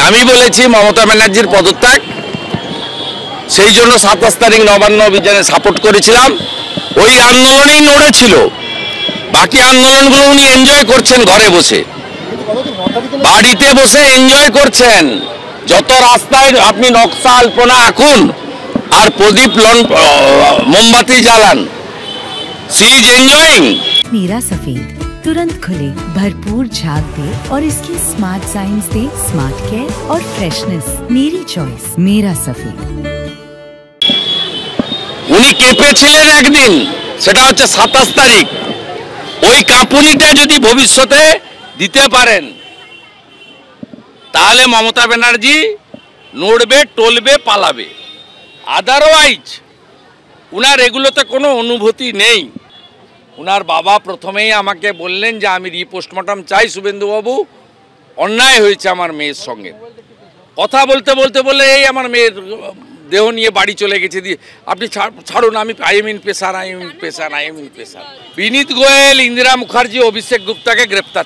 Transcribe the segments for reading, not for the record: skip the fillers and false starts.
আমি বলেছি মমতা ব্যানার্জির পদত্যাগ, সেই জন্য 27 তারিখ নবান্ন অভিযানে সাপোর্ট করেছিলাম। ওই আন্দোলনেই নড়েছিল, বাকি আন্দোলনগুলো উনি এনজয় করছেন, ঘরে বসে বাড়িতে বসে এনজয় করছেন। যত রাস্তায় আপনি নকশা আলপনা আঁকুন আর প্রদীপ মোমবাতি জ্বালান, सी इज एंजॉयिंग। मीरा सफेद तुरंत खुले, भरपूर झाग दे और इसकी स्मार्ट साइंस दे स्मार्ट केयर और फ्रेशनेस। मेरी चॉइस मीरा सफेद। উনি কেঁপেছিলেন একদিন, সেটা হচ্ছে 27 তারিখ। ওই কাঁপুনিটা যদি ভবিষ্যতে দিতে পারেন তাহলে মমতা ব্যানার্জি নড়বে, টলবে, পালাবে। আদারওয়াইজ উনার এগুলোতে কোনো অনুভূতি নেই। উনার বাবা প্রথমেই আমাকে বললেন যে আমি রিপোস্টমর্টম চাই শুভেন্দুবাবু, অন্যায় হয়েছে আমার মেয়ের সঙ্গে। কথা বলতে বলতে বলে এই আমার মেয়ের দেহ নিয়ে বাড়ি চলে গেছে, দিয়ে আপনি ছাড়ুন, আমি আইএমইন পেশার। বিনীত গোয়েল, ইন্দিরা মুখার্জি, অভিষেক গুপ্তাকে গ্রেপ্তার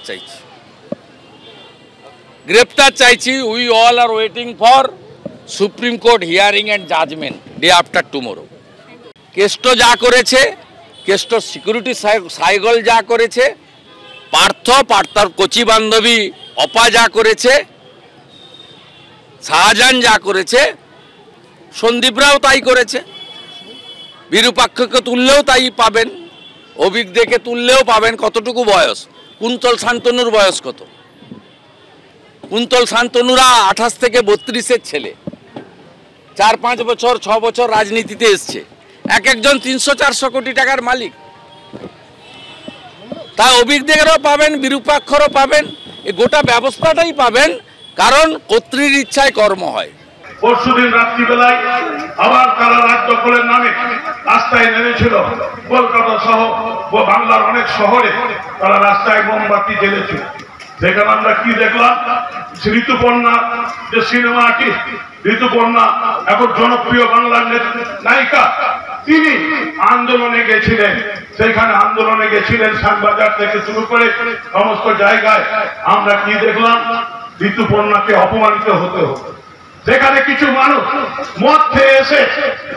চাইছি। We all are waiting for Supreme Court hearing and judgement day after tomorrow. Keshto যা করেছে, কেষ্ট সিকিউরিটি সাইগল যা করেছে, পার্থার কচি বান্ধবী অপা যা করেছে, শাহজাহান যা করেছে, সন্দীপরাও তাই করেছে। বিরূপাক্ষকে তুললেও তাই পাবেন, অভিজ্ঞকে তুললেও পাবেন। কতটুকু বয়স? কুন্তল শান্তনুর বয়স কত? কুন্তল শান্তনুরা 28 থেকে 32-এর ছেলে, 4-5 বছর 6 বছর রাজনীতিতে এসছে। এক একজন 300-400 কোটি টাকার মালিক। তা অভিজ্ঞদেরও পাবেন, বিরূপাক্ষরও পাবেন, এই গোটা ব্যবস্থাটাই পাবেন, কারণ কর্তৃর ইচ্ছায় কর্ম হয়। পরশুদিন রাত্রিবেলায় আবার তারা রাজ্য দখলের নামে রাস্তায় নেমেছিল। কলকাতা সহ বাংলার অনেক শহরে তারা রাস্তায় মোমবাতি জ্বেলেছিল। সেখানে আমরা কি দেখলাম? ঋতুপর্ণা, যে সিনেমা আর্টিস্ট ঋতুপর্ণা, এখন জনপ্রিয় বাংলার নায়িকা, তিনি আন্দোলনে গেছিলেন। সেখানে আন্দোলনে গেছিলেন, শ্যামবাজার থেকে শুরু করে সমস্ত জায়গায়। আমরা কি দেখলাম? ঋতুপর্ণাকে অপমানিত হতে হতো। সেখানে কিছু মানুষ মদ খেয়ে এসে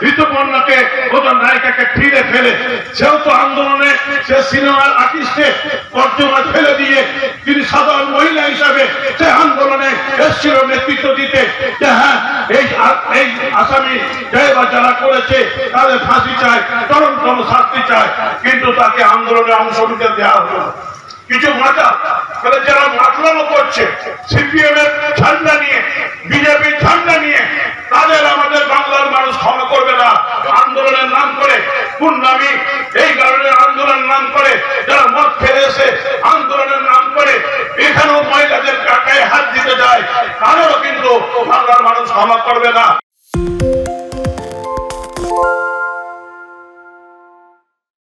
ঋতুপর্ণাকে, ওদের নায়িকাকে ফিরে ফেলে, সেও তো আন্দোলনে, সে সিনেমার আর্টিস্টে তর্জমা ফেলে দিয়ে তিনি সাধারণ মহিলা হিসাবে সে আন্দোলনে এসেছিল নেতৃত্ব দিতে, যে হ্যাঁ এই আসামি যারা করেছে তাদের ফাঁসি চায়, চরমতম শাস্তি চায়, কিন্তু তাকে আন্দোলনে অংশ নিতে দেওয়া হলো। কিছু মাথা যারা মাতলামো করছে সিপিএম এর ঝান্ডা নিয়ে, বিজেপির ঝান্ডা নিয়ে, তাদের আমাদের বাংলার মানুষ ক্ষমা করবে না। আন্দোলনের নাম করে পূর্ণামী, এই কারণে আন্দোলনের নাম করে যারা মদ ফেলে এসে আন্দোলনের নাম করে এখানেও মহিলাদের গায়ে হাত দিতে যায়, তাদেরও কিন্তু বাংলার মানুষ ক্ষমা করবে না।